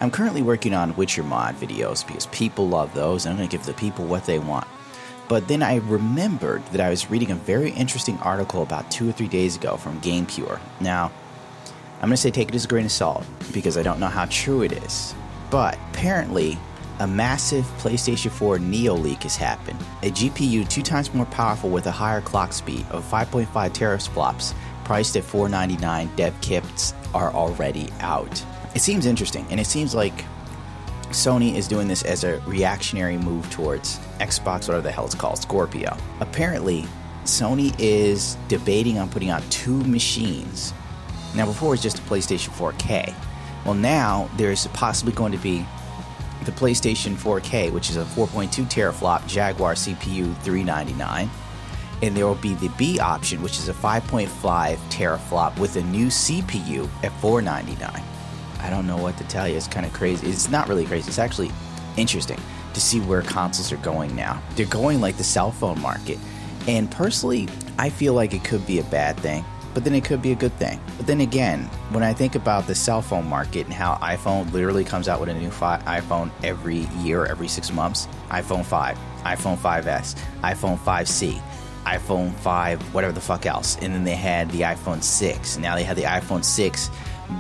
I'm currently working on Witcher mod videos because people love those and I'm going to give the people what they want. But then I remembered that I was reading a very interesting article about 2 or 3 days ago from GamePure. Now, I'm going to say take it as a grain of salt because I don't know how true it is. But apparently, a massive PlayStation 4 Neo leak has happened. A GPU 2 times more powerful with a higher clock speed of 5.5 teraflops priced at $499. Dev kits are already out. It seems interesting, and it seems like Sony is doing this as a reactionary move towards Xbox, whatever the hell it's called, Scorpio. Apparently, Sony is debating on putting out 2 machines. Now, before it was just a PlayStation 4K. Well, now there's possibly going to be the PlayStation 4K, which is a 4.2 teraflop Jaguar CPU, $399. And there will be the B option, which is a 5.5 teraflop with a new CPU at $499. I don't know what to tell you. It's kind of crazy. It's not really crazy. It's actually interesting to see where consoles are going now. They're going like the cell phone market. And personally, I feel like it could be a bad thing, but then it could be a good thing. But then again, when I think about the cell phone market and how iPhone literally comes out with a new iPhone every year, every 6 months, iPhone 5, iPhone 5S, iPhone 5C, iPhone 5, whatever the fuck else. And then they had the iPhone 6. Now they have the iPhone 6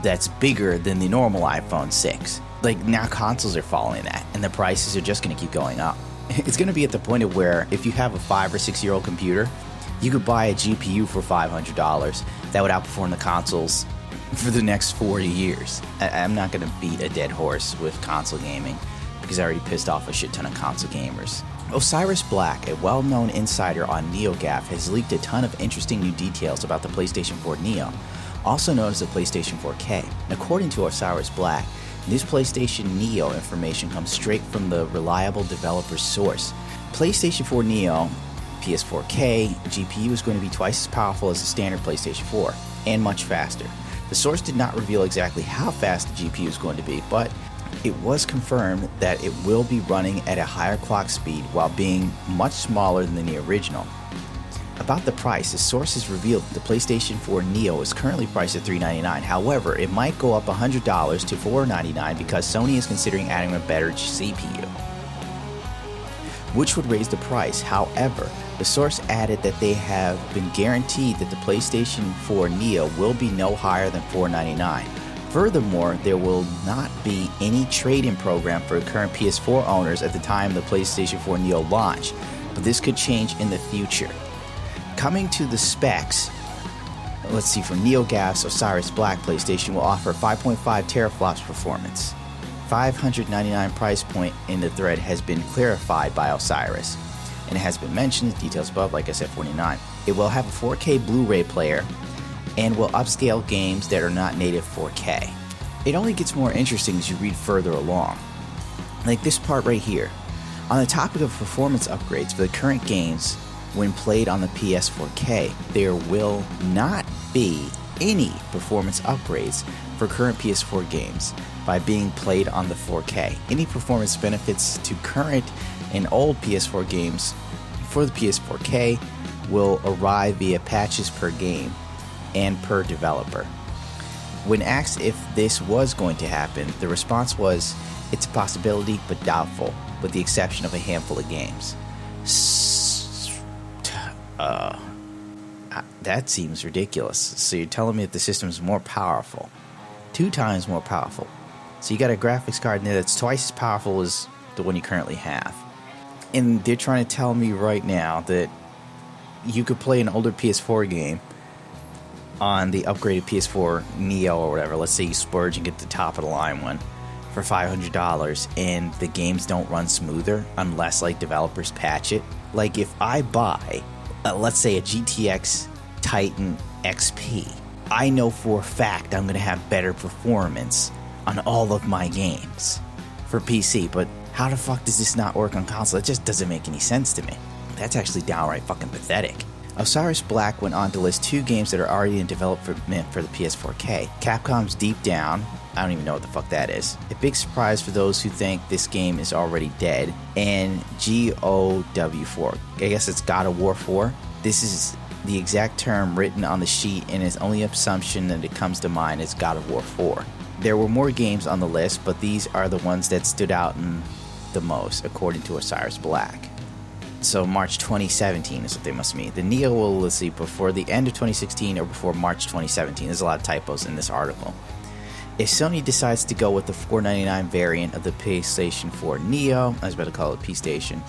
that's bigger than the normal iPhone 6. Like, now consoles are following that, and the prices are just going to keep going up. It's going to be at the point of where if you have a 5 or 6 year old computer, you could buy a GPU for $500 that would outperform the consoles for the next 40 years. I'm not going to beat a dead horse with console gaming because I already pissed off a shit ton of console gamers. Osiris Black, a well-known insider on NeoGAF, has leaked a ton of interesting new details about the PlayStation 4 Neo, also known as the PlayStation 4K. According to Osiris Black, this PlayStation Neo information comes straight from the reliable developer source. PlayStation 4 Neo PS4K GPU is going to be twice as powerful as the standard PlayStation 4, and much faster. The source did not reveal exactly how fast the GPU is going to be, but it was confirmed that it will be running at a higher clock speed while being much smaller than the original. About the price, the source has revealed that the PlayStation 4 Neo is currently priced at $399. However, it might go up $100 to $499 because Sony is considering adding a better CPU, which would raise the price. However, the source added that they have been guaranteed that the PlayStation 4 Neo will be no higher than $499. Furthermore, there will not be any trade-in program for current PS4 owners at the time the PlayStation 4 Neo launch, but this could change in the future. Coming to the specs, let's see, from NeoGAF's Osiris Black, PlayStation will offer 5.5 teraflops performance. $599 price point in the thread has been clarified by Osiris, and it has been mentioned, details above, like I said, $49. It will have a 4K Blu-ray player and will upscale games that are not native 4K. It only gets more interesting as you read further along. Like this part right here. On the topic of performance upgrades for the current games when played on the PS4K, there will not be any performance upgrades for current PS4 games by being played on the 4K. Any performance benefits to current and old PS4 games for the PS4K will arrive via patches per game and per developer. When asked if this was going to happen, the response was, it's a possibility but doubtful, with the exception of a handful of games. That seems ridiculous. So you're telling me that the system is more powerful, 2 times more powerful. So you got a graphics card in there that's twice as powerful as the one you currently have. And they're trying to tell me right now that you could play an older PS4 game on the upgraded PS4 Neo or whatever. Let's say you splurge and get the top of the line one for $500 and the games don't run smoother unless like developers patch it. Like if I buy, let's say a GTX Titan XP, I know for a fact I'm going to have better performance on all of my games for PC, but how the fuck does this not work on console? It just doesn't make any sense to me. That's actually downright fucking pathetic. Osiris Black went on to list 2 games that are already in development for the PS4K. Capcom's Deep Down, I don't even know what the fuck that is, a big surprise for those who think this game is already dead, and GOW4, I guess it's God of War 4. This is the exact term written on the sheet, and its only assumption that it comes to mind is God of War 4. There were more games on the list, but these are the ones that stood out the most, according to Osiris Black. So March 2017 is what they must mean. The Neo will, let's see, before the end of 2016 or before March 2017. There's a lot of typos in this article. If Sony decides to go with the $499 variant of the PlayStation 4 Neo, I was about to call it P-Station,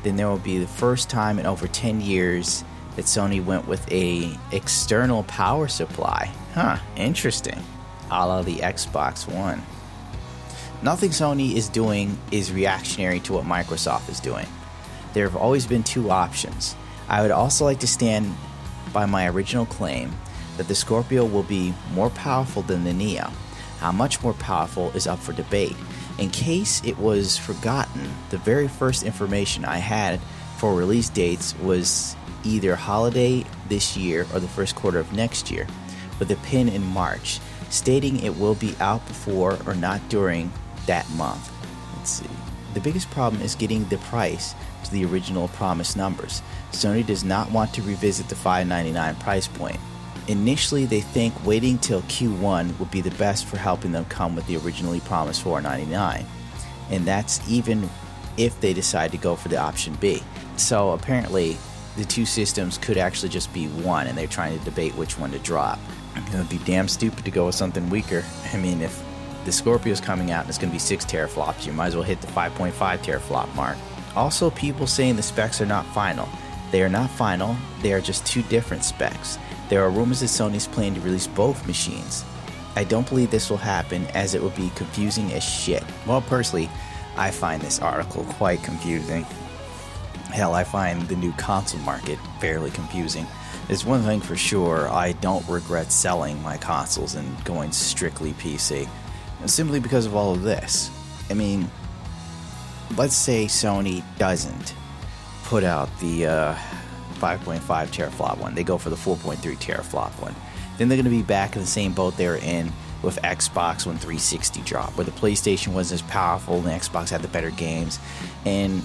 then there will be the first time in over 10 years that Sony went with a external power supply. Huh, interesting. A la the Xbox One. Nothing Sony is doing is reactionary to what Microsoft is doing. There have always been two options. I would also like to stand by my original claim that the Scorpio will be more powerful than the Neo. How much more powerful is up for debate. In case it was forgotten, the very first information I had for release dates was either holiday this year or the first quarter of next year, with a pin in March, stating it will be out before or not during that month. Let's see. The biggest problem is getting the price to the original promised numbers. Sony does not want to revisit the $599 price point. Initially, they think waiting till Q1 would be the best for helping them come with the originally promised $499, and that's even if they decide to go for the option B. So apparently, the two systems could actually just be one, and they're trying to debate which one to drop. It would be damn stupid to go with something weaker. I mean, if the Scorpio's coming out and it's going to be 6 teraflops, you might as well hit the 5.5 teraflop mark. Also, people saying the specs are not final. They are not final, they are just two different specs. There are rumors that Sony's planning to release both machines. I don't believe this will happen, as it would be confusing as shit. Well, personally, I find this article quite confusing. Hell, I find the new console market fairly confusing. There's one thing for sure, I don't regret selling my consoles and going strictly PC. Simply because of all of this. I mean, let's say Sony doesn't put out the 5.5 teraflop one. They go for the 4.3 teraflop one. Then they're going to be back in the same boat they were in with Xbox when 360 dropped, where the PlayStation wasn't as powerful and the Xbox had the better games, and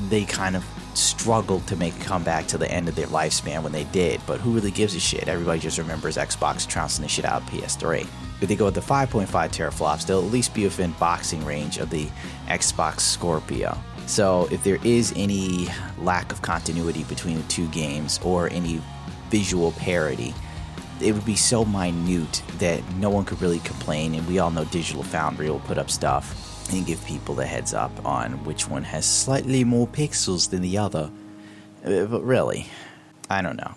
they kind of struggled to make a comeback to the end of their lifespan when they did. But who really gives a shit? Everybody just remembers Xbox trouncing the shit out of PS3. If they go with the 5.5 teraflops, they'll at least be within boxing range of the Xbox Scorpio. So if there is any lack of continuity between the two games or any visual parity, it would be so minute that no one could really complain, and we all know Digital Foundry will put up stuff and give people the heads up on which one has slightly more pixels than the other. But really, I don't know.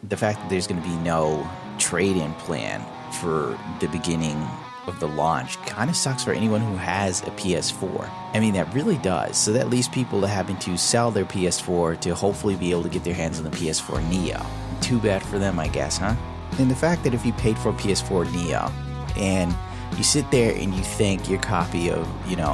The fact that there's going to be no trade-in plan for the beginning of the launch kind of sucks for anyone who has a PS4. I mean, that really does. So that leaves people having to sell their PS4 to hopefully be able to get their hands on the PS4 Neo. Too bad for them, I guess, huh? And the fact that if you paid for a PS4 Neo and you sit there and you think your copy of,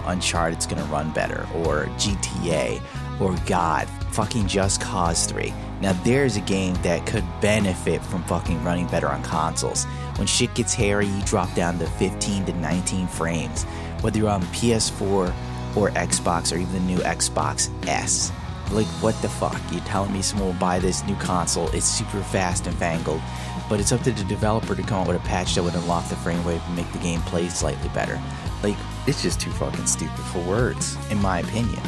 Uncharted's gonna run better, or GTA, or God, fucking Just Cause 3. Now there's a game that could benefit from fucking running better on consoles. When shit gets hairy, you drop down to 15 to 19 frames. Whether you're on PS4 or Xbox, or even the new Xbox S. Like, what the fuck? You're telling me someone will buy this new console, it's super fast and fangled, but it's up to the developer to come up with a patch that would unlock the frame rate and make the game play slightly better. Like, it's just too fucking stupid for words, in my opinion.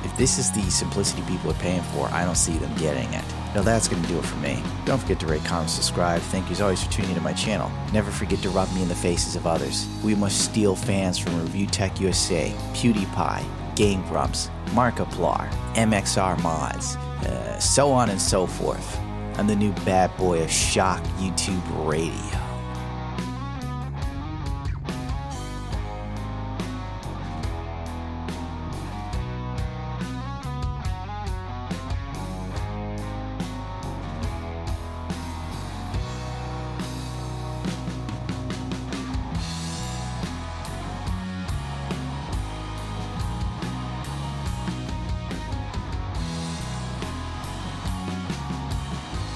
If this is the simplicity people are paying for, I don't see them getting it. Now that's going to do it for me. Don't forget to rate, comment, subscribe. Thank you as always for tuning into my channel. Never forget to rub me in the faces of others. We must steal fans from Review Tech USA, PewDiePie, Game Grumps, Markiplier, MXR Mods, so on and so forth. I'm the new bad boy of Shock YouTube Radio.